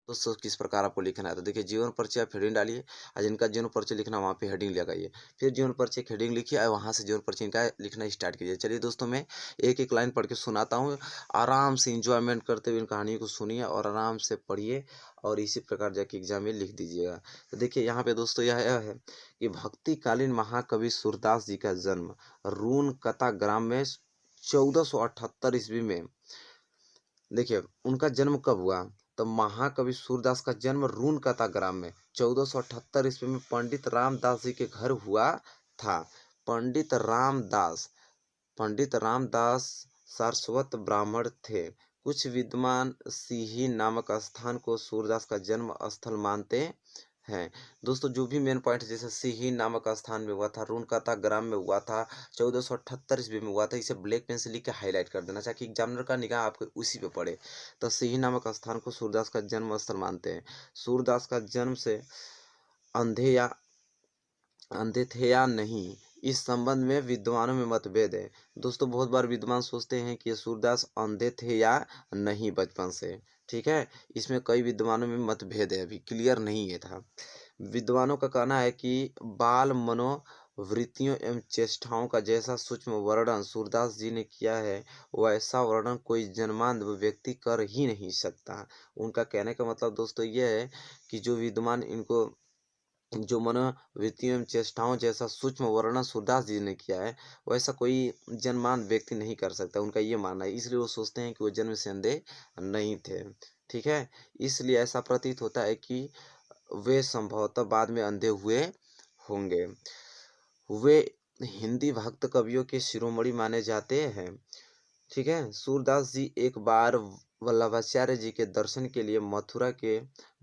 दोस्तों किस प्रकार आपको लिखना है, तो देखिए जीवन परिचय आप हेडिंग डालिए और जिनका जीवन परिचय लिखना वहाँ पे हेडिंग लगाइए। फिर जीवन परिचय की हेडिंग लिखिए और वहाँ से जीवन परिचय इनका लिखना स्टार्ट कीजिए। चलिए दोस्तों मैं एक एक लाइन पढ़ के सुनाता हूँ, आराम से इंजॉयमेंट करते हुए इन कहानियों को सुनिए और आराम से पढ़िए और इसी प्रकार जाके एग्जाम में लिख दीजिएगा। तो देखिए यहाँ पे दोस्तों यह है कि भक्तिकालीन महाकवि सूरदास जी का जन्म रूनकता ग्राम में 1478 ईस्वी में। देखिए उनका जन्म कब हुआ, तो महाकवि सूरदास का जन्म रूनकता ग्राम में 1478 ईस्वी में पंडित रामदास जी के घर हुआ था। पंडित रामदास सारस्वत ब्राह्मण थे। कुछ विद्वान सिही नामक स्थान को सूरदास का जन्म स्थल मानते हैं। दोस्तों जो भी मेन पॉइंट जैसे सिही नामक स्थान में हुआ था, रूनकता ग्राम में हुआ था, 1478 ईस्वी में हुआ था, इसे ब्लैक पेन से लिख के हाईलाइट कर देना ताकि एग्जामिनर का निगाह आपको उसी पे पड़े। तो सिही नामक स्थान को सूरदास का जन्म स्थल मानते हैं। सूरदास का जन्म से अंधे थे या नहीं, इस संबंध में विद्वानों में मतभेद है। दोस्तों बहुत बार विद्वान सोचते हैं कि ये सूरदास अंधे थे या नहीं बचपन से, ठीक है, इसमें कई विद्वानों में मतभेद है, अभी क्लियर नहीं है था। विद्वानों का कहना है कि बाल मनोवृत्तियों एवं चेष्टाओं का जैसा सूक्ष्म वर्णन सूरदास जी ने किया है वैसा वर्णन कोई जन्मांध व्यक्ति कर ही नहीं सकता। उनका कहने का मतलब दोस्तों ये है कि जो विद्वान इनको जो मनोवृत्तियों एवं चेष्टाओं जैसा सूक्ष्म वर्णन सूरदास जी ने किया है वैसा कोई जन्मांध व्यक्ति नहीं कर सकता, उनका ये मानना है। इसलिए वो सोचते हैं कि वो जन्म से अंधे नहीं थे, ठीक है। इसलिए ऐसा प्रतीत होता है कि वे संभवतः बाद में अंधे हुए होंगे। वे हिंदी भक्त कवियों के शिरोमणि माने जाते हैं, ठीक है। सूरदास जी एक बार वल्लभाचार्य जी के दर्शन के लिए मथुरा के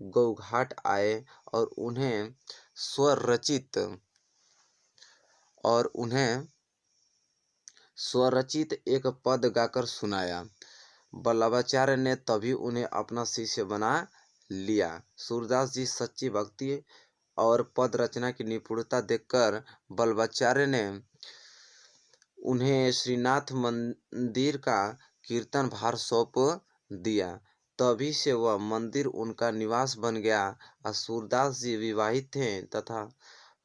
गौघाट आए और उन्हें स्वरचित एक पद गाकर सुनाया। वल्लभाचार्य ने तभी उन्हें अपना शिष्य बना लिया। सूरदास जी सच्ची भक्ति और पद रचना की निपुणता देखकर वल्लभाचार्य ने उन्हें श्रीनाथ मंदिर का कीर्तन भार सौंप दिया। तभी से वह मंदिर उनका निवास बन गया। सूरदास जी विवाहित थे तथा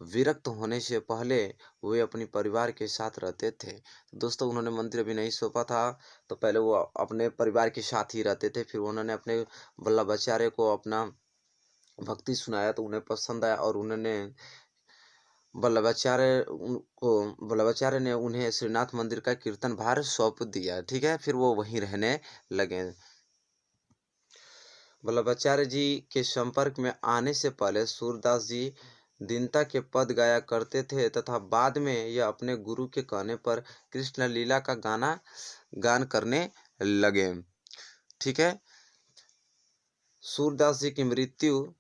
विरक्त होने से पहले वे अपने परिवार के साथ रहते थे। दोस्तों उन्होंने मंदिर अभी नहीं सौंपा था, तो पहले वो अपने परिवार के साथ ही रहते थे। फिर उन्होंने अपने वल्लभाचार्य को अपना भक्ति सुनाया तो उन्हें पसंद आया और वल्लभाचार्य ने उन्हें श्रीनाथ मंदिर का कीर्तन भार सौंप दिया, ठीक है। फिर वो वहीं रहने लगे। वल्लभाचार्य जी के संपर्क में आने से पहले सूरदास जी दीनता के पद गाया करते थे तथा बाद में यह अपने गुरु के कहने पर कृष्ण लीला का गान करने लगे, ठीक है। सूरदास जी की मृत्यु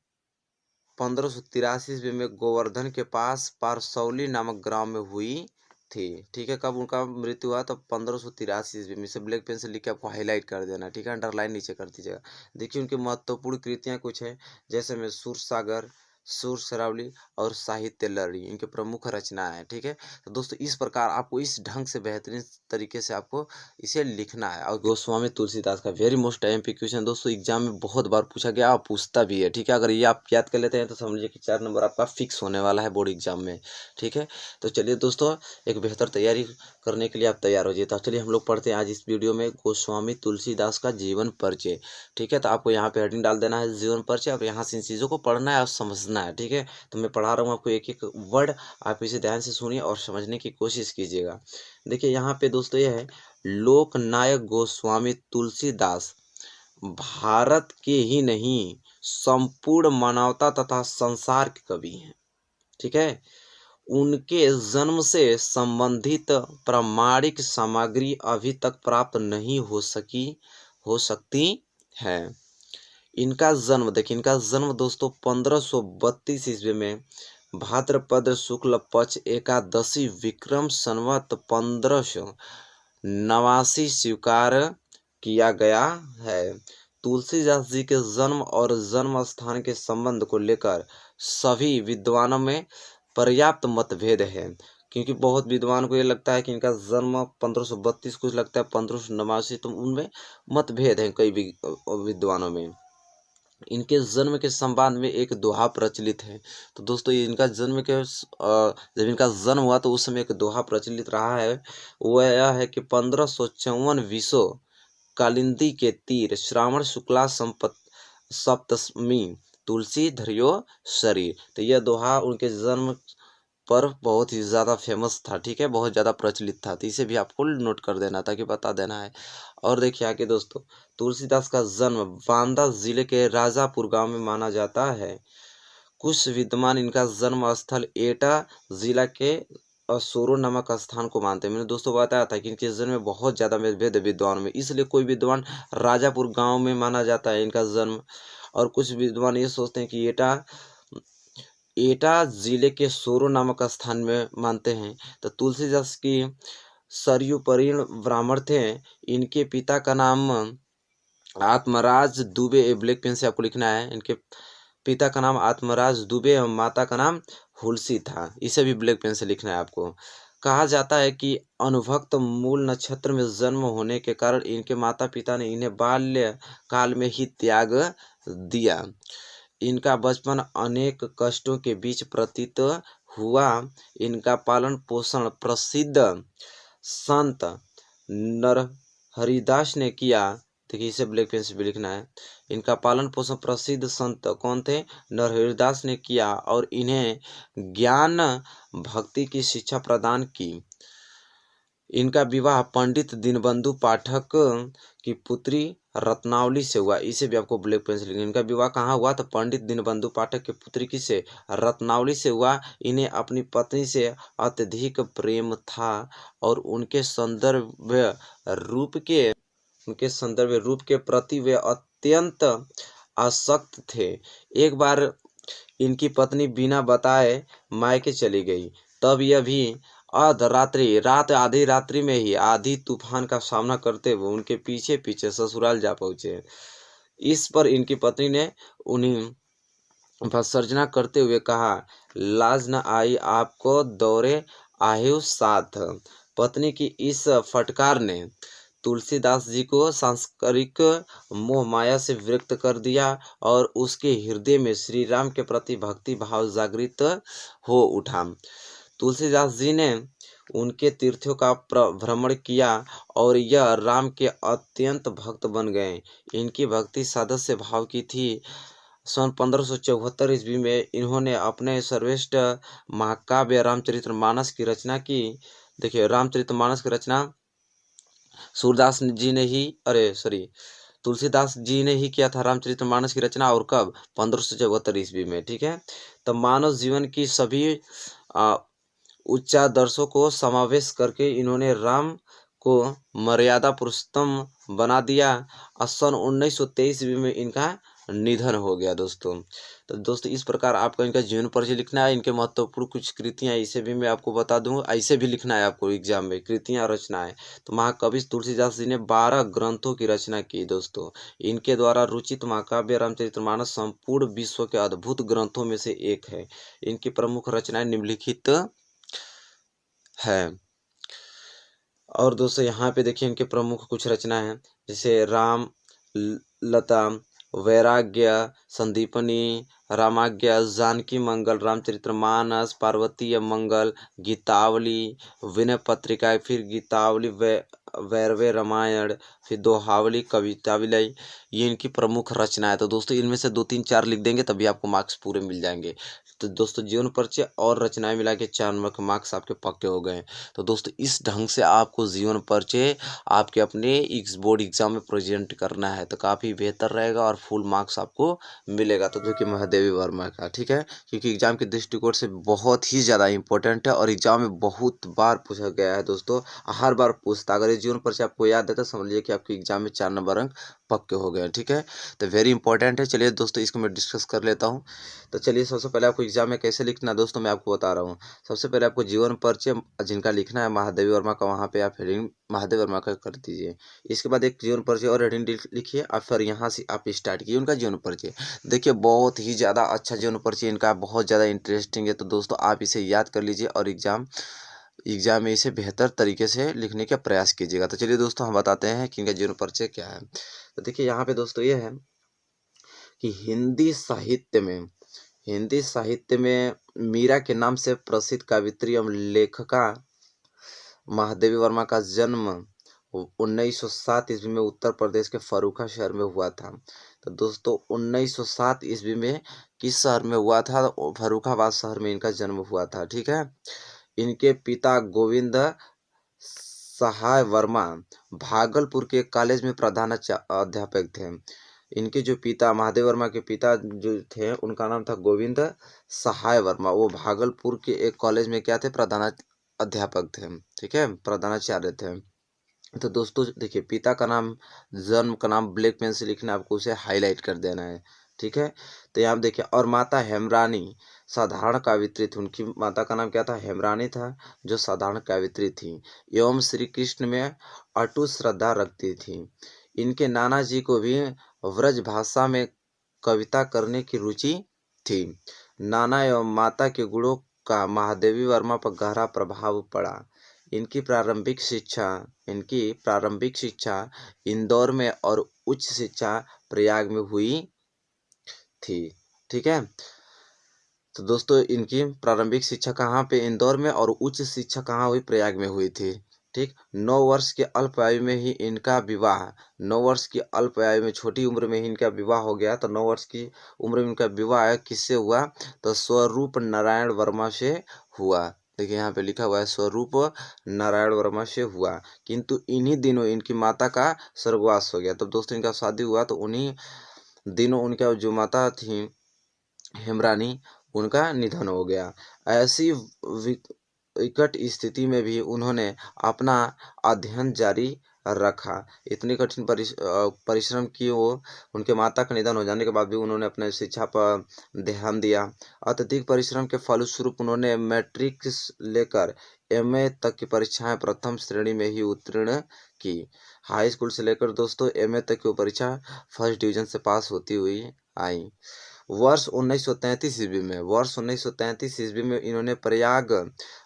1583 ईस्वी में गोवर्धन के पास पारसौली नामक ग्राम में हुई थी, ठीक है। कब उनका मृत्यु हुआ, तो 1583 ईस्वी में। से ब्लैक पेन से लिख के आपको हाईलाइट कर देना, ठीक है, अंडरलाइन नीचे कर दीजिएगा। देखिए उनकी महत्वपूर्ण कृतियां कुछ है, जैसे में सूरसागर, सुर शरावली और साहित्य लहरी इनके प्रमुख रचनाएं हैं, ठीक है। तो दोस्तों इस प्रकार आपको इस ढंग से बेहतरीन तरीके से आपको इसे लिखना है। और गोस्वामी तुलसीदास का वेरी मोस्ट एमपी क्वेश्चन दोस्तों एग्जाम में बहुत बार पूछा गया और पूछता भी है, ठीक है। अगर ये आप याद कर लेते हैं तो समझिए कि 4 नंबर आपका फिक्स होने वाला है बोर्ड एग्जाम में, ठीक है। तो चलिए दोस्तों एक बेहतर तैयारी करने के लिए आप तैयार हो जाइए। तो चलिए हम लोग पढ़ते हैं आज इस वीडियो में गोस्वामी तुलसीदास का जीवन परिचय, ठीक है। तो आपको यहाँ पे हेडिंग डाल देना है जीवन परिचय, और यहाँ से इन चीज़ों को पढ़ना है और समझना है, ठीक है। तो मैं पढ़ा रहा हूँ आपको एक एक वर्ड, आप इसे ध्यान से सुनिए और समझने की कोशिश कीजिएगा। देखिए यहाँ पे दोस्तों यह है, लोकनायक गोस्वामी तुलसीदास भारत के ही नहीं संपूर्ण मानवता तथा संसार के कवि हैं, ठीक है। उनके जन्म से संबंधित प्रामाणिक सामग्री अभी तक प्राप्त नहीं हो सकती है। इनका जन्म देखिए, इनका जन्म दोस्तों 1532 ईस्वी में भाद्रपद शुक्ल पक्ष एकादशी विक्रम संवत 1589 स्वीकार किया गया है। तुलसीदास जी के जन्म और जन्म स्थान के संबंध को लेकर सभी विद्वानों में पर्याप्त मतभेद है, क्योंकि बहुत विद्वान को ये लगता है कि इनका जन्म 1532, कुछ लगता है 1589, तो उनमें मतभेद है कई विद्वानों में। इनके जन्म के संबंध में एक दोहा प्रचलित है। तो दोस्तों ये इनका जन्म के जब इनका जन्म हुआ तो उस समय एक दोहा प्रचलित रहा है, वो यह है कि 1554 विशो कालिंदी के तीर श्रावण शुक्ला सप्तमी तुलसी धरियो शरीर। तो यह दोहा उनके जन्म पर बहुत ही ज़्यादा फेमस था, ठीक है, बहुत ज़्यादा प्रचलित था। तो इसे भी आपको नोट कर देना ताकि बता देना है। और देखिए आगे दोस्तों, तुलसीदास का जन्म बांदा जिले के राजापुर गांव में माना जाता है। कुछ विद्वान इनका जन्म स्थल एटा जिला के सोरो नामक स्थान को मानते हैं। मैंने दोस्तों बताया था कि इनके जन्म में बहुत ज़्यादा भेद विद्वान में, इसलिए कोई विद्वान राजापुर गांव में माना जाता है इनका जन्म, और कुछ विद्वान ये सोचते हैं कि एटा जिले के सोरो नामक स्थान में मानते हैं। तो तुलसीदास की सरयुपरीण ब्राह्मण थे। इनके पिता का नाम आत्मराज दुबे, ब्लैक पेन से आपको लिखना है। इनके पिता का नाम आत्मराज दुबे और माता का नाम हुलसी था। इसे भी ब्लैक पेन से लिखना है आपको। कहा जाता है कि अनुभक्त मूल नक्षत्र में जन्म होने के कारण इनके माता पिता ने इन्हें बाल्य काल में ही त्याग दिया। इनका बचपन अनेक कष्टों के बीच व्यतीत हुआ। इनका पालन पोषण प्रसिद्ध संत नरहरिदास ने किया। देखिए इसे ब्लैक पेन से भी लिखना है। इनका पालन पोषण प्रसिद्ध संत कौन थे? नरहरिदास ने किया और इन्हें ज्ञान भक्ति की शिक्षा प्रदान की। इनका विवाह पंडित दीनबंधु पाठक की पुत्री रत्नावली से हुआ। इसे भी आपको ब्लैक पेन से लिखना। इनका विवाह कहाँ हुआ? तो पंडित दीनबंधु पाठक की पुत्री किसे? रत्नावली से हुआ। इन्हें अपनी पत्नी से अत्यधिक प्रेम था और उनके सौंदर्य रूप के प्रति वे अत्यंत आसक्त थे। एक बार इनकी पत्नी बिना बताए मायके चली गई। तब यह भी आधी रात्रि में ही आधी तूफान का सामना करते हुए उनके पीछे पीछे ससुराल जा पहुंचे। इस पर इनकी पत्नी ने उन्हें भर्त्सना करते हुए कहा, लाज न आई आपको दौरे आयु साथ। पत्नी की इस फटकार ने तुलसीदास जी को सांसारिक मोह माया से विरक्त कर दिया और उसके हृदय में श्री राम के प्रति भक्ति भाव जागृत हो उठा। तुलसीदास जी ने उनके तीर्थों का भ्रमण किया और यह राम के अत्यंत भक्त बन गए। इनकी भक्ति सदस्य भाव की थी। सन 1574 ईस्वी में इन्होंने अपने सर्वश्रेष्ठ महाकाव्य रामचरितमानस की रचना की। देखिए रामचरितमानस की रचना तुलसीदास जी ने ही किया था रामचरितमानस की रचना। और कब? 1574 ईस्वी में, ठीक है। तो मानव जीवन की सभी उच्चादर्शों को समावेश करके इन्होंने राम को मर्यादा पुरुषोत्तम बना दिया। सन 1923 ईस्वी में इनका निधन हो गया दोस्तों। तो दोस्तों इस प्रकार आपको इनका जीवन परिचय लिखना है। इनके महत्वपूर्ण कुछ कृतियां इसे भी मैं आपको बता दूं। ऐसे भी लिखना है आपको एग्जाम में, कृतियां रचनाएं। तो महाकवि तुलसीदास जी ने 12 ग्रंथों की रचना की दोस्तों। इनके द्वारा रचित महाकाव्य रामचरितमानस संपूर्ण विश्व के अद्भुत ग्रंथों में से एक है। इनकी प्रमुख रचनाएं निम्नलिखित है। और दोस्तों यहाँ पे देखिए इनके प्रमुख कुछ रचना है, जैसे राम लता, वैराग्य, संदीपनी, रामाज्ञा, जानकी मंगल, रामचरितमानस, पार्वतीय मंगल, गीतावली, विनय पत्रिका, फिर गीतावली, वैरवे रामायण, फिर दोहावली, कवितावली, ये इनकी प्रमुख रचना है। तो दोस्तों इनमें से 2, 3, 4 लिख देंगे तभी आपको मार्क्स पूरे मिल जाएंगे। तो दोस्तों जीवन परिचय और रचनाएं मिला के 4 नंबर के मार्क्स आपके पक्के हो गए। तो दोस्तों इस ढंग से आपको जीवन परिचय आपके अपने बोर्ड एग्जाम में प्रेजेंट करना है तो काफ़ी बेहतर रहेगा और फुल मार्क्स आपको मिलेगा। तो देखिए महादेवी वर्मा का, ठीक है, क्योंकि एग्जाम के दृष्टिकोण से बहुत ही ज़्यादा इंपॉर्टेंट है और एग्जाम में बहुत बार पूछा गया है दोस्तों, हर बार पूछता। अगर ये जीवन परिचय आपको याद है तो समझ लीजिए कि आपके एग्जाम में 4 नंबर अंक पक्के हो गए, ठीक है। तो वेरी इंपॉर्टेंट है। चलिए दोस्तों इसको मैं डिस्कस कर लेता हूँ। तो चलिए सबसे पहले आपको एग्जाम में कैसे लिखना दोस्तों मैं आपको बता रहा हूँ। सबसे पहले आपको जीवन परिचय जिनका लिखना है महादेवी वर्मा का, वहाँ पे आप हेडिंग महादेवी वर्मा का कर दीजिए। इसके बाद एक जीवन परिचय और हेडिंग लिखिए और फिर यहाँ से आप स्टार्ट कीजिए उनका जीवन परिचय। देखिए बहुत ही ज़्यादा अच्छा जीवन परिचय इनका, बहुत ज़्यादा इंटरेस्टिंग है। तो दोस्तों आप इसे याद कर लीजिए और एग्जाम में इसे बेहतर तरीके से लिखने का प्रयास कीजिएगा। तो चलिए दोस्तों हम बताते हैं कि इनका जीवन परिचय क्या है। तो देखिए यहाँ पे दोस्तों ये है कि हिंदी साहित्य में मीरा के नाम से प्रसिद्ध कवित्री एवं लेखिका महादेवी वर्मा का जन्म 1907 ईस्वी में उत्तर प्रदेश के फर्रुखा शहर में हुआ था। तो दोस्तों 1907 ईस्वी में किस शहर में हुआ था? फर्रुखाबाद शहर में इनका जन्म हुआ था। ठीक है। इनके पिता गोविंद सहाय वर्मा भागलपुर के कॉलेज में प्रधान अध्यापक थे। इनके जो पिता महादेव वर्मा के पिता जो थे उनका नाम था गोविंद सहाय वर्मा। वो भागलपुर के एक कॉलेज में क्या थे? प्रधान अध्यापक थे। ठीक है, प्रधानाचार्य थे। तो दोस्तों देखिए, पिता का नाम, जन्म का नाम ब्लैक पेन से लिखना, आपको उसे हाईलाइट कर देना है। ठीक है। तो यहाँ देखिए, और माता हेमरानी साधारण कवित्री थी। उनकी माता का नाम क्या था? हेमरानी था, जो साधारण कवित्री थी एवं श्री कृष्ण में अटूट श्रद्धा रखती थी। इनके नाना जी को भी व्रज भाषा में कविता करने की रुचि थी। नाना एवं माता के गुणों का महादेवी वर्मा पर गहरा प्रभाव पड़ा। इनकी प्रारंभिक शिक्षा इंदौर में और उच्च शिक्षा प्रयाग में हुई थी। ठीक है। तो दोस्तों इनकी प्रारंभिक शिक्षा कहाँ पे? इंदौर में, और उच्च शिक्षा कहाँ हुई? प्रयाग में हुई थी। ठीक। 9 वर्ष के अल्प आयु में ही इनका विवाह, 9 वर्ष की अल्प आयु में, छोटी उम्र में ही इनका विवाह हो गया। तो 9 वर्ष की उम्र में इनका विवाह किससे हुआ? तो स्वरूप नारायण वर्मा से हुआ। देखिए यहाँ पे लिखा हुआ है स्वरूप नारायण वर्मा से हुआ। किंतु इन्हीं दिनों इनकी माता का स्वर्गवास हो गया। तो दोस्तों इनका शादी हुआ तो उन्हीं दिनों उनका जो माता थी हेमरानी, उनका निधन हो गया। ऐसी विकट स्थिति में भी उन्होंने अपना अध्ययन जारी रखा। इतनी कठिन परिश्रम किए वो, उनके माता का निधन हो जाने के बाद भी उन्होंने अपने शिक्षा पर ध्यान दिया। अत्यधिक परिश्रम के फलस्वरूप उन्होंने मैट्रिक लेकर एमए तक की परीक्षाएं प्रथम श्रेणी में ही उत्तीर्ण की। हाई स्कूल से लेकर दोस्तों एमए तक की परीक्षा फर्स्ट डिवीजन से पास होती हुई आई। वर्ष 1933 ईस्वी में इन्होंने प्रयाग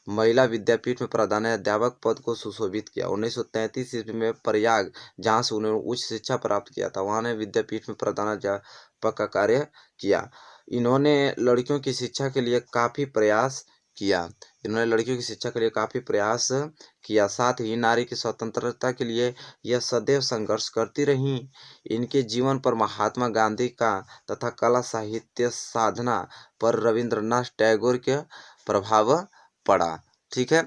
महिला विद्यापीठ में प्रधानाध्यापक पद को सुशोभित किया। 1933 ईस्वी में प्रयाग, जहां से उन्होंने उच्च शिक्षा प्राप्त किया था, वहां ने विद्यापीठ में प्रधानाध्यापक का कार्य किया। इन्होंने लड़कियों की शिक्षा के लिए काफी प्रयास किया। साथ ही नारी की स्वतंत्रता के लिए यह सदैव संघर्ष करती रहीं। इनके जीवन पर महात्मा गांधी का तथा कला साहित्य साधना पर रविंद्रनाथ टैगोर के प्रभाव पड़ा। ठीक है।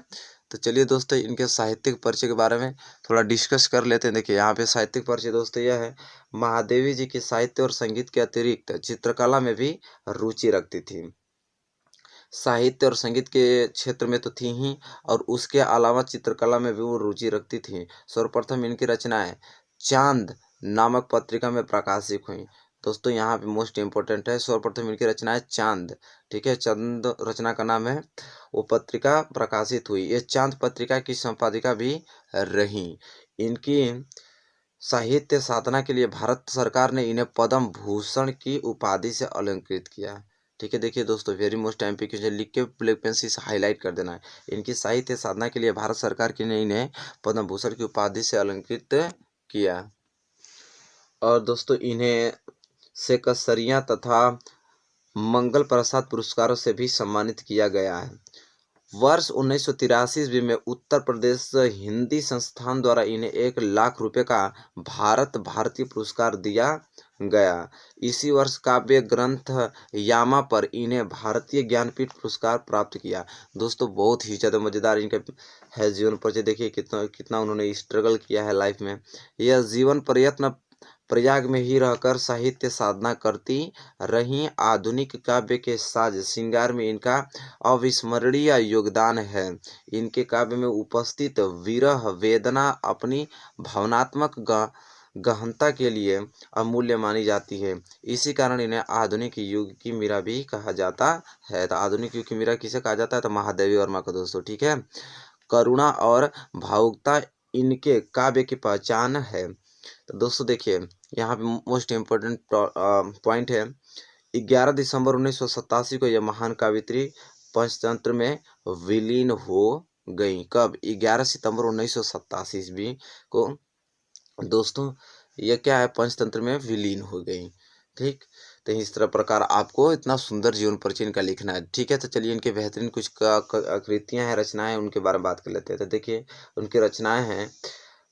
तो चलिए दोस्तों इनके साहित्यिक परिचय के बारे में थोड़ा डिस्कस कर लेते हैं। देखिए यहाँ पे साहित्यिक परिचय दोस्तों यह है, महादेवी जी की साहित्य और संगीत के अतिरिक्त चित्रकला में भी रुचि रखती थी। साहित्य और संगीत के क्षेत्र में तो थी ही, और उसके अलावा चित्रकला में भी वो रुचि रखती थी। सर्वप्रथम इनकी रचनाएं चांद नामक पत्रिका में प्रकाशित हुई। दोस्तों यहाँ पे मोस्ट इम्पोर्टेंट है, सर्वप्रथम इनकी रचनाएं चांद, ठीक है, चांद रचना का नाम है, वो पत्रिका प्रकाशित हुई। ये चांद पत्रिका की संपादिका भी रही। इनकी साहित्य साधना के लिए भारत सरकार ने इन्हें पद्म भूषण की उपाधि से अलंकृत किया। ठीक है। देखिए दोस्तों, वेरी मोस्ट क्वेश्चन लिख के ब्लैक पेन से हाईलाइट कर देना है। इनकी साहित्य साधना के लिए भारत सरकार ने इन्हें पद्म भूषण की उपाधि से अलंकृत किया। और दोस्तों इन्हें सेकसरिया तथा मंगल प्रसाद पुरस्कारों से भी सम्मानित किया गया है। वर्ष 1983 ईस्वी में उत्तर प्रदेश हिंदी संस्थान द्वारा इन्हें 1 लाख रुपए का भारतीय पुरस्कार दिया गया। इसी वर्ष काव्य ग्रंथ यामा पर इन्हें भारतीय ज्ञानपीठ पुरस्कार प्राप्त किया। दोस्तों बहुत ही ज़्यादा मज़ेदार इनका है जीवन परिचय। देखिए कितना उन्होंने स्ट्रगल किया है लाइफ में। यह जीवन प्रयत्न प्रयाग में ही रहकर साहित्य साधना करती रहीं। आधुनिक काव्य के साज श्रृंगार में इनका अविस्मरणीय योगदान है। इनके काव्य में उपस्थित विरह वेदना अपनी भावनात्मक गहनता के लिए अमूल्य मानी जाती है। इसी कारण इन्हें आधुनिक युग की मीरा भी कहा जाता है। तो आधुनिक युग की मीरा किसे कहा जाता है? तो महादेवी वर्मा को दोस्तों। ठीक है। करुणा और भावुकता इनके काव्य की पहचान है। तो दोस्तों देखिए यहाँ पे मोस्ट इम्पोर्टेंट पॉइंट है, 11 दिसंबर 1987 को यह महान कवित्री पंचतंत्र में विलीन हो गई। कब? 11 सितंबर 1987 ईस्वी को दोस्तों यह क्या है? पंचतंत्र में विलीन हो गई। ठीक। तो इस तरह प्रकार आपको इतना सुंदर जीवन परिचय इनका लिखना है। ठीक है, तो चलिए इनके बेहतरीन कुछ कृतियाँ हैं, रचनाएं हैं, उनके बारे में बात कर लेते हैं। तो देखिए उनकी रचनाएं हैं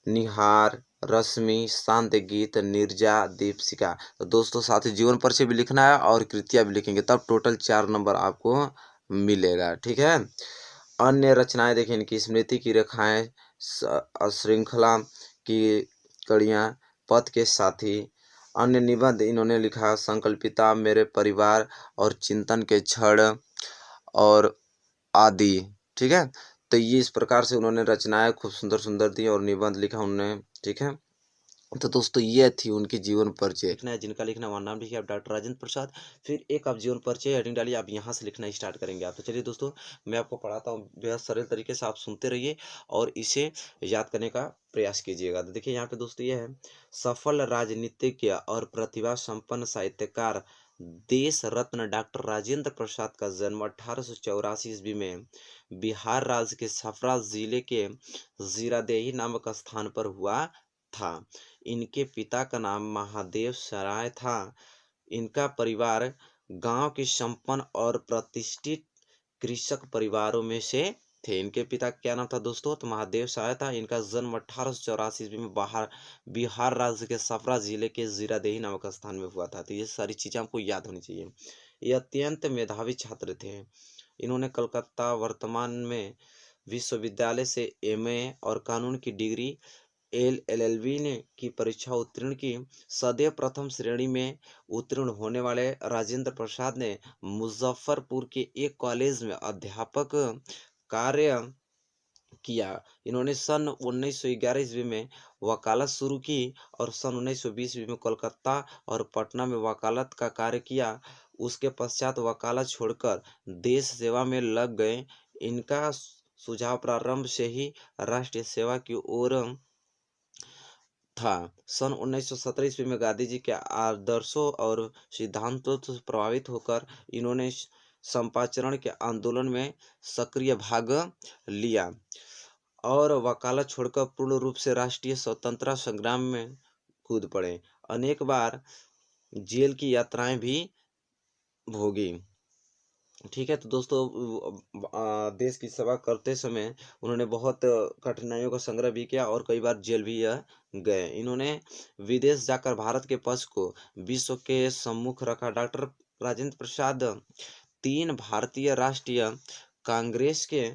निहार, रश्मि, शांत गीत, नीरजा, दीपशिखा। तो दोस्तों साथ ही जीवन परिचय भी लिखना है और कृतियाँ भी लिखेंगे, तब टोटल 4 नंबर आपको मिलेगा। ठीक है, अन्य रचनाएं देखिए इनकी स्मृति की रेखाएं, श्रृंखला की कड़ियाँ, पथ के साथी। अन्य निबंध इन्होंने लिखा संकल्पिता, मेरे परिवार और चिंतन के क्षण और आदि। ठीक है, तो ये इस प्रकार से उन्होंने रचनाएं खूब सुंदर सुंदर दी और निबंध लिखा उन्होंने। ठीक है, तो दोस्तों ये थी उनकी जीवन परिचय। लिखना है जिनका लिखना वहाँ नाम लिखिए आप डॉक्टर राजेंद्र प्रसाद, फिर एक आप जीवन परिचय हेडिंग डालिए, आप यहाँ से लिखना स्टार्ट करेंगे आप। तो चलिए दोस्तों मैं आपको पढ़ाता हूँ, बेहद सरल तरीके से आप सुनते रहिए और इसे याद करने का प्रयास कीजिएगा। तो देखिए यहाँ पे दोस्तों ये है, सफल राजनीतिज्ञ और प्रतिभा संपन्न साहित्यकार देश रत्न डॉक्टर राजेंद्र प्रसाद का जन्म 1884 ईस्वी में बिहार राज्य के छपरा जिले के जीरादेही नामक स्थान पर हुआ था। इनके पिता का नाम महादेव सराय था। इनका परिवार गांव के संपन्न और प्रतिष्ठित कृषक परिवारों में से थे। इनके पिता का क्या नाम था दोस्तों, तो महादेव सराय था। इनका जन्म 1884 ईस्वी में बिहार राज्य के छपरा जिले के जीरादेही नामक स्थान में हुआ था। तो ये सारी चीजें आपको याद होनी चाहिए। ये अत्यंत मेधावी छात्र थे। इन्होंने कलकत्ता वर्तमान में विश्वविद्यालय से एमए और कानून की डिग्री एलएलबी ने की परीक्षा उत्तीर्ण की। सदैव प्रथम श्रेणी में उत्तीर्ण होने वाले राजेंद्र प्रसाद ने मुजफ्फरपुर के एक कॉलेज में अध्यापक कार्य किया। इन्होंने सन 1911 ईस्वी में वकालत शुरू की और सन 1920 ईस्वी में कोलकाता और पटना में वकालत का कार्य किया। उसके पश्चात वकालत छोड़कर देश सेवा में लग गए। इनका सुझाव प्रारंभ से ही राष्ट्रीय सेवा की ओर था। सन 1917 ईस्वी में गांधी जी के आदर्शों और सिद्धांतों से प्रभावित होकर इन्होंने चंपाचरण के आंदोलन में सक्रिय भाग लिया और वकालत छोड़कर पूर्ण रूप से राष्ट्रीय स्वतंत्रता संग्राम में कूद पड़े। अनेक बार जेल की यात्राएं भी भोगी। ठीक है, तो दोस्तों देश की सेवा करते समय उन्होंने बहुत कठिनाइयों का संग्रह भी किया और कई बार जेल भी गए। इन्होंने विदेश जाकर भारत के पक्ष को विश्व के सम्मुख रखा। डॉक्टर राजेंद्र प्रसाद 3 भारतीय राष्ट्रीय कांग्रेस के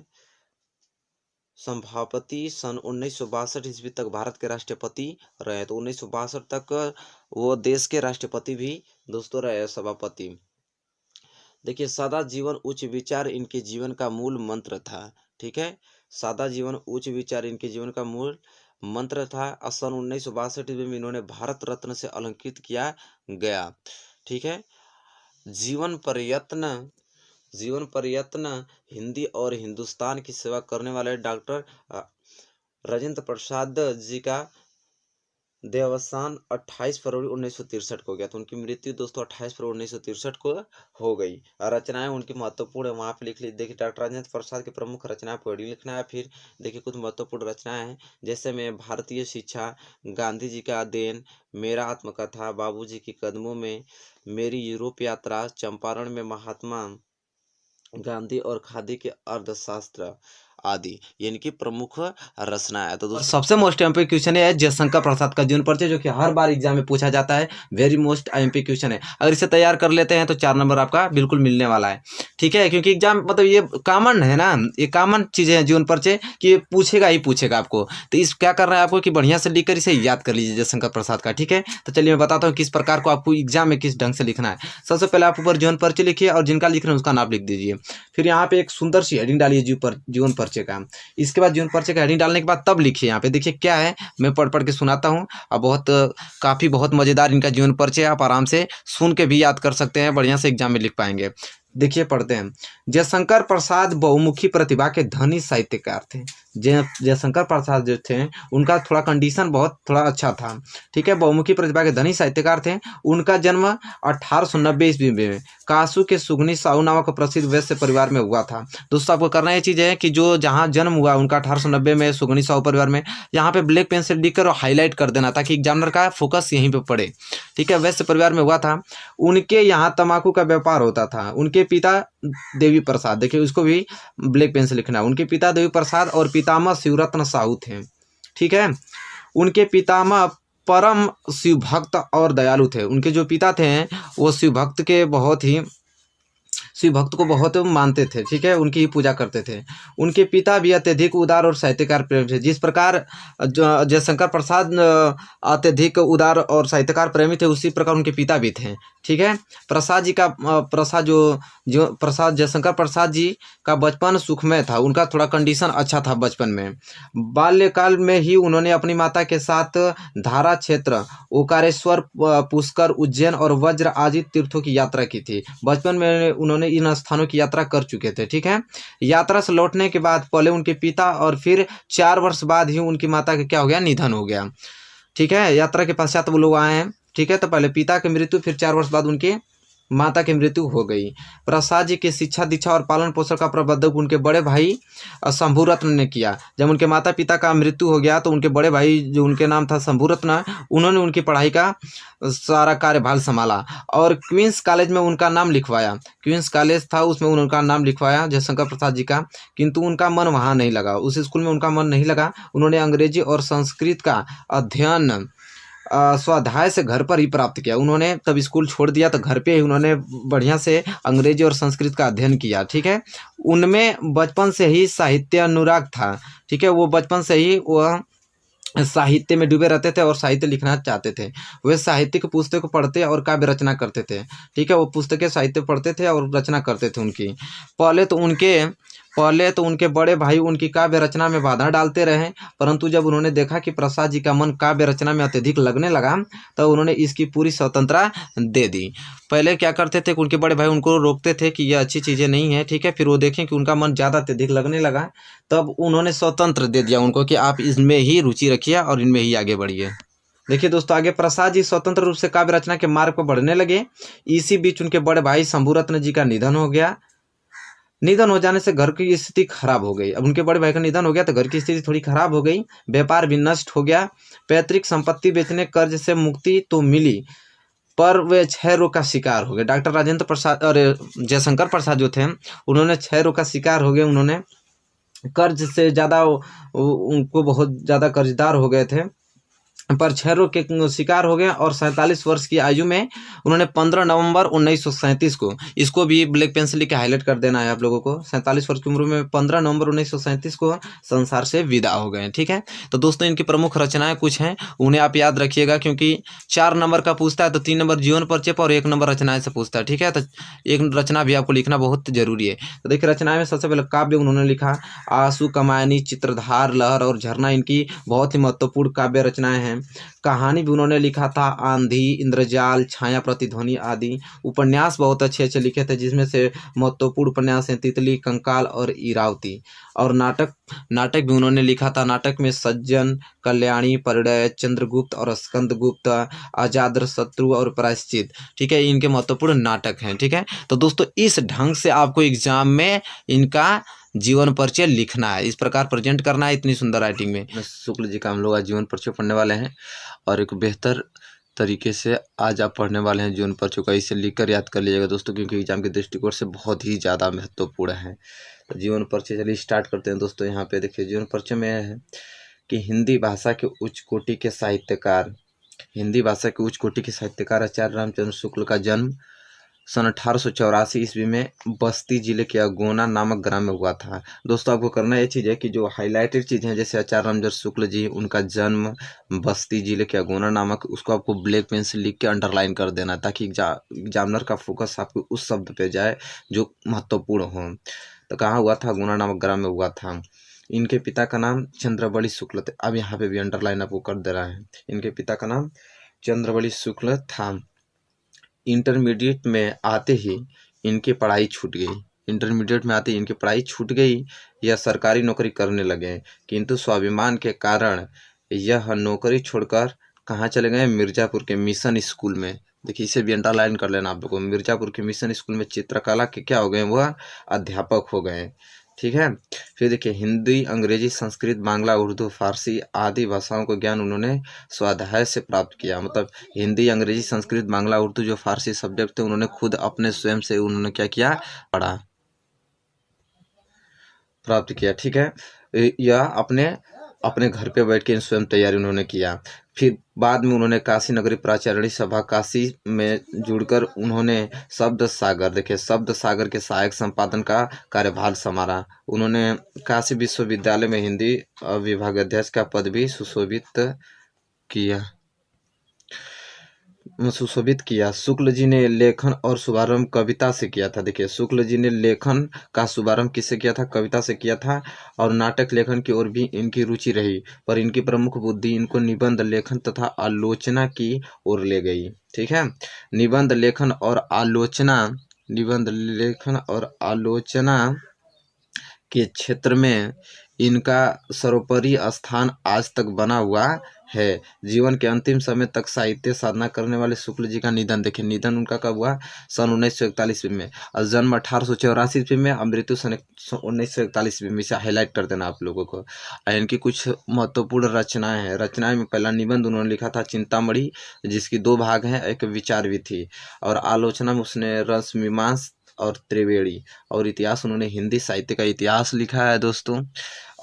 सभापति सन 1962 ईस्वी तक भारत के राष्ट्रपति रहे। तो 1962 तक वो देश के राष्ट्रपति भी दोस्तों रहे, सभापति। देखिए सादा जीवन उच्च विचार इनके जीवन का मूल मंत्र था। ठीक है, सादा जीवन उच्च विचार इनके जीवन का मूल मंत्र था। सन 1962 में इन्होंने भारत रत्न से अलंकृत किया गया। ठीक है, जीवन प्रयत्न हिंदी और हिंदुस्तान की सेवा करने वाले डॉक्टर राजेंद्र प्रसाद जी का देहावसान 28 फरवरी 1963 को हो गया। तो उनकी मृत्यु दोस्तों 28 फरवरी 1963 को हो गई। रचनाएं उनकी महत्वपूर्ण है, वहाँ पे लिख ली। देखिए डॉक्टर राजेंद्र प्रसाद की प्रमुख रचनाएं पढ़ी लिखना है। फिर देखिए कुछ महत्वपूर्ण रचनाएं हैं, जैसे में भारतीय शिक्षा, गांधी जी का देन, मेरा आत्मकथा, बाबूजी के कदमों में, मेरी यूरोप यात्रा, चंपारण में महात्मा गांधी और खादी के अर्थशास्त्र आदि, ये इनकी प्रमुख रचना है। तो दोस्तों सबसे मोस्ट एमपी क्वेश्चन है जयशंकर प्रसाद का जीवन परिचय, जो कि हर बार एग्जाम में पूछा जाता है। वेरी मोस्ट एमपी क्वेश्चन है। अगर इसे तैयार कर लेते हैं तो 4 नंबर आपका बिल्कुल मिलने वाला है। ठीक है, क्योंकि एग्जाम मतलब ये कॉमन है ना, ये कॉमन चीजें हैं जीवन परिचय कि पूछेगा ही पूछेगा आपको। तो इस क्या करना है आपको कि बढ़िया से लिखकर इसे याद कर लीजिए जयशंकर प्रसाद का। ठीक है, तो चलिए मैं बताता हूँ किस प्रकार को आपको एग्जाम में किस ढंग से लिखना है। सबसे पहले आप ऊपर जीवन परिचय लिखिए और जिनका लिख रहे हैं उसका नाम लिख दीजिए। फिर यहाँ पे एक सुंदर सी हेडिंग डालिए जीवन परिचय का। इसके बाद जीवन परिचय का हेडिंग डालने के बाद तब लिखिए। यहाँ पे देखिए क्या है, मैं पढ़ के सुनाता हूँ और काफ़ी बहुत मज़ेदार इनका जीवन परिचय, आप आराम से सुन के भी याद कर सकते हैं, बढ़िया से एग्जाम में लिख पाएंगे। देखिए पढ़ते हैं। जयशंकर प्रसाद बहुमुखी प्रतिभा के धनी साहित्यकार थे। जयशंकर प्रसाद जो थे उनका थोड़ा कंडीशन थोड़ा अच्छा था। ठीक है, बहुमुखी प्रतिभा के धनी साहित्यकार थे। उनका जन्म 1890 ईस्वी में कासू के सुगनी साहू नामक प्रसिद्ध वैश्य परिवार में हुआ था। दोस्तों आपको करना ये चीज़ है कि जो जहाँ जन्म हुआ उनका 1890 में सुगनी साहू परिवार में, यहाँ पे ब्लैक पेन से लिखकर और हाईलाइट कर देना ताकि एग्जामिनर का फोकस यहीं पे पड़े। ठीक है, वैश्य परिवार में हुआ था। उनके यहाँ तंबाकू का व्यापार होता था। उनके पिता देवी प्रसाद, देखिए उसको भी ब्लैक पेन से लिखना, उनके पिता देवी प्रसाद और पितामह शिवरत्न साहू थे। ठीक है, उनके पितामह परम शिव भक्त और दयालु थे। उनके जो पिता थे वो शिव भक्त को बहुत मानते थे। ठीक है, उनकी ही पूजा करते थे। उनके पिता भी अत्यधिक उदार और साहित्यकार प्रेमी थे। जिस प्रकार जयशंकर प्रसाद अत्यधिक उदार और साहित्यकार प्रेमी थे, उसी प्रकार उनके पिता भी थे। ठीक है, प्रसाद जयशंकर प्रसाद जी का बचपन सुखमय था। उनका थोड़ा कंडीशन अच्छा था बचपन में। बाल्यकाल में ही उन्होंने अपनी माता के साथ धारा क्षेत्र, ओकारेश्वर, पुष्कर, उज्जैन और वज्र आदि तीर्थों की यात्रा की थी। बचपन में उन्होंने इन स्थानों की यात्रा कर चुके थे। ठीक है, यात्रा से लौटने के बाद पहले उनके पिता और फिर 4 वर्ष बाद ही उनकी माता का क्या हो गया, निधन हो गया। ठीक है, यात्रा के पश्चात वो लोग आए हैं। ठीक है, तो पहले पिता की मृत्यु, फिर 4 वर्ष बाद उनके माता की मृत्यु हो गई। प्रसाद जी की शिक्षा, दीक्षा और पालन पोषण का प्रबंधक उनके बड़े भाई शंभुरत्न ने किया। जब उनके माता पिता का मृत्यु हो गया तो उनके बड़े भाई जो उनके नाम था शंभुरत्न, उन्होंने उनकी पढ़ाई का सारा कार्यभार संभाला और क्वींस कॉलेज में उनका नाम लिखवाया। क्वींस कॉलेज था, उसमें उनका नाम लिखवाया जयशंकर प्रसाद जी का, किंतु उनका मन वहाँ नहीं लगा। उस स्कूल में उनका मन नहीं लगा। उन्होंने अंग्रेजी और संस्कृत का अध्ययन स्वाध्याय से घर पर ही प्राप्त किया। उन्होंने तब स्कूल छोड़ दिया तो घर पे ही उन्होंने बढ़िया से अंग्रेजी और संस्कृत का अध्ययन किया। ठीक है, उनमें बचपन से ही साहित्य अनुराग था। ठीक है, वो बचपन से ही वह साहित्य में डूबे रहते थे और साहित्य लिखना चाहते थे। वे साहित्य की पुस्तक पढ़ते और काव्य रचना करते थे। ठीक है, वो पुस्तकें साहित्य पढ़ते थे और रचना करते थे उनकी। पहले तो उनके बड़े भाई उनकी काव्य रचना में बाधा डालते रहे, परंतु जब उन्होंने देखा कि प्रसाद जी का मन काव्य रचना में अत्यधिक लगने लगा तो उन्होंने इसकी पूरी स्वतंत्रता दे दी। पहले क्या करते थे कि उनके बड़े भाई उनको रोकते थे कि ये अच्छी चीज़ें नहीं है। ठीक है, फिर वो देखें कि उनका मन ज़्यादा अत्यधिक लगने लगा, तब उन्होंने स्वतंत्र दे दिया उनको कि आप इसमें ही रुचि रखिए और इनमें ही आगे बढ़िए। देखिए दोस्तों, आगे प्रसाद जी स्वतंत्र रूप से काव्य रचना के मार्ग पर बढ़ने लगे। इसी बीच उनके बड़े भाई शंभुरत्न जी का निधन हो गया। निधन हो जाने से घर की स्थिति खराब हो गई। अब उनके बड़े भाई का निधन हो गया तो घर की स्थिति थोड़ी खराब हो गई। व्यापार भी नष्ट हो गया। पैतृक संपत्ति बेचने, कर्ज से मुक्ति तो मिली, पर वे क्षय रोग का शिकार हो गए। डॉक्टर राजेंद्र प्रसाद और जयशंकर प्रसाद जो थे उन्होंने क्षय रोग का शिकार हो गए। उन्होंने कर्ज से ज़्यादा उनको बहुत ज़्यादा कर्जदार हो गए थे, पर क्षय रोग के शिकार हो गए और 47 वर्ष की आयु में उन्होंने 15 नवंबर 1937 को, इसको भी ब्लैक पेन से लिख के हाईलाइट कर देना है आप लोगों को, 47 वर्ष की उम्र में 15 नवंबर 1937 को संसार से विदा हो गए। ठीक है, तो दोस्तों इनकी प्रमुख रचनाएं कुछ हैं, उन्हें आप याद रखिएगा, क्योंकि 4 नंबर का पूछता है तो 3 नंबर जीवन परिचय पर और 1 नंबर रचनाएं से पूछता है। ठीक है, तो एक रचना भी आपको लिखना बहुत जरूरी है। तो देखिए रचनाएं में सबसे पहले काव्य उन्होंने लिखा, आंसू, कमायनी, चित्रधार, लहर और झरना इनकी बहुत ही महत्वपूर्ण काव्य रचनाएं हैं। कहानी भी उन्होंने लिखा था, आंधी, इंद्रजाल, छाया, प्रतिध्वनि आदि। उपन्यास बहुत अच्छे अच्छे लिखे थे, जिसमें से महत्वपूर्ण उपन्यास हैं तितली, कंकाल और इरावती। और नाटक भी उन्होंने लिखा था। नाटक में सज्जन, कल्याणी, परिणय, चंद्रगुप्त और स्कंदगुप्त, अजातशत्रु और प्रायश्चित। ठीक है, इनके महत्वपूर्ण नाटक हैं। ठीक है, तो दोस्तों इस ढंग से आपको एग्जाम में इनका जीवन परिचय लिखना है, इस प्रकार प्रेजेंट करना है इतनी सुंदर राइटिंग में। शुक्ल जी का हम लोग आज जीवन परिचय पढ़ने वाले हैं और एक बेहतर तरीके से आज आप पढ़ने वाले हैं जीवन परिचय का। इसे लिखकर याद कर लीजिएगा दोस्तों, क्योंकि एग्जाम के दृष्टिकोण से बहुत ही ज़्यादा महत्वपूर्ण है। तो जीवन परिचय चलिए स्टार्ट करते हैं दोस्तों। यहाँ पे देखिए जीवन परिचय में है कि हिंदी भाषा के उच्च कोटि के साहित्यकार आचार्य रामचंद्र शुक्ल का जन्म सन 1884 ईस्वी में बस्ती जिले के अगोना नामक ग्राम में हुआ था। दोस्तों आपको करना ये चीज़ है कि जो हाईलाइटेड चीज़ें हैं, जैसे आचार्य रामचंद्र शुक्ल जी, उनका जन्म बस्ती जिले के अगोना नामक, उसको आपको ब्लैक पेन से लिख के अंडरलाइन कर देना, ताकि एग्जामिनर का फोकस आपको उस शब्द पे जाए जो महत्वपूर्ण हो। तो कहाँ हुआ था? अगोना नामक ग्राम में हुआ था। इनके पिता का नाम चंद्रबली शुक्ल थे। अब यहाँ पे भी अंडरलाइन आपको कर दे रहा है। इनके पिता का नाम चंद्रबली शुक्ल था। इंटरमीडिएट में आते ही इनकी पढ़ाई छूट गई। इंटरमीडिएट में आते ही इनकी पढ़ाई छूट गई या सरकारी नौकरी करने लगे, किंतु स्वाभिमान के कारण यह नौकरी छोड़कर कहाँ चले गए, मिर्जापुर के मिशन स्कूल में। देखिए इसे भी अंडरलाइन कर लेना आप लोगों को, मिर्जापुर के मिशन स्कूल में चित्रकला के क्या हो गए, वह अध्यापक हो गए। ठीक है। फिर देखिए हिंदी, अंग्रेजी, संस्कृत, बांग्ला, उर्दू, फारसी आदि भाषाओं को ज्ञान उन्होंने स्वाध्याय से प्राप्त किया। मतलब हिंदी, अंग्रेजी, संस्कृत, बांग्ला, उर्दू जो फारसी सब्जेक्ट थे उन्होंने खुद अपने स्वयं से उन्होंने क्या किया, पढ़ा, प्राप्त किया। ठीक है। या अपने घर पे बैठ के स्वयं तैयारी उन्होंने किया। फिर बाद में उन्होंने काशी नगरी प्राचार्य सभा काशी में जुड़कर उन्होंने शब्द सागर, देखिए शब्द सागर के सहायक संपादन का कार्यभार संभाला। उन्होंने काशी विश्वविद्यालय में हिंदी विभागाध्यक्ष का पद भी सुशोभित किया। शुक्ल जी ने लेखन और शुभारंभ कविता से किया था। देखिए शुक्ल जी ने लेखन का शुभारंभ किससे किया था, कविता से किया था। और नाटक लेखन की ओर भी इनकी रुचि रही, पर इनकी प्रमुख बुद्धि इनको निबंध लेखन तथा आलोचना की ओर ले गई। ठीक है। निबंध लेखन और आलोचना के क्षेत्र में इनका सर्वोपरि स्थान आज तक बना हुआ है। जीवन के अंतिम समय तक साहित्य साधना करने वाले शुक्ल जी का निधन, देखिए निधन उनका कब हुआ, सन 1941 ईस्वी में, और जन्म 1884 ईस्वी में, मृत्यु सन 1941 ईस्वी में। इसे हाईलाइट कर देना आप लोगों को। इनकी कुछ महत्वपूर्ण रचनाएं हैं। रचनाएं में पहला निबंध उन्होंने लिखा था चिंतामणि, जिसकी 2 भाग हैं, एक विचार विधि, और आलोचना में उसने रस मीमांस और त्रिवेणी, और इतिहास उन्होंने हिंदी साहित्य का इतिहास लिखा है दोस्तों।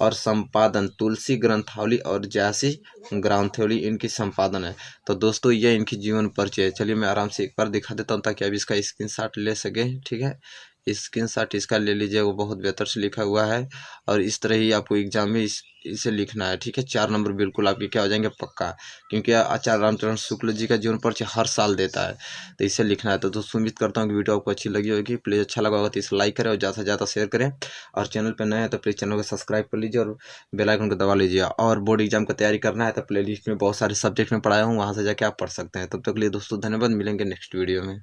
और संपादन तुलसी ग्रंथावली और जैसी ग्रंथावली इनकी संपादन है। तो दोस्तों ये इनकी जीवन परिचय है। चलिए मैं आराम से एक बार दिखा देता हूँ ताकि आप इसका स्क्रीनशॉट ले सके। ठीक है, स्क्रीनशॉट इसका ले लीजिए, वो बहुत बेहतर से लिखा हुआ है, और इस तरह ही आपको एग्जाम में इसे लिखना है। ठीक है, 4 नंबर बिल्कुल आपके क्या हो जाएंगे, पक्का, क्योंकि आचार्य रामचरण शुक्ल जी का जीवन परिचय हर साल देता है, तो इसे लिखना है। तो दोस्तों उम्मीद करता हूँ कि वीडियो आपको अच्छी लगी होगी। प्लीज़ अच्छा लगा होगा तो इसे लाइक करें और ज़्यादा से ज़्यादा शेयर करें, और चैनल पर नए हैं तो प्लीज़ चैनल को सब्सक्राइब कर लीजिए और बेल आइकन को दबा लीजिए। और बोर्ड एग्जाम का तैयारी करना है तो प्लेलिस्ट में बहुत सारे सब्जेक्ट में पढ़ाया हूँ, वहाँ से जाके आप पढ़ सकते हैं। तब तक के लिए दोस्तों धन्यवाद, मिलेंगे नेक्स्ट वीडियो में।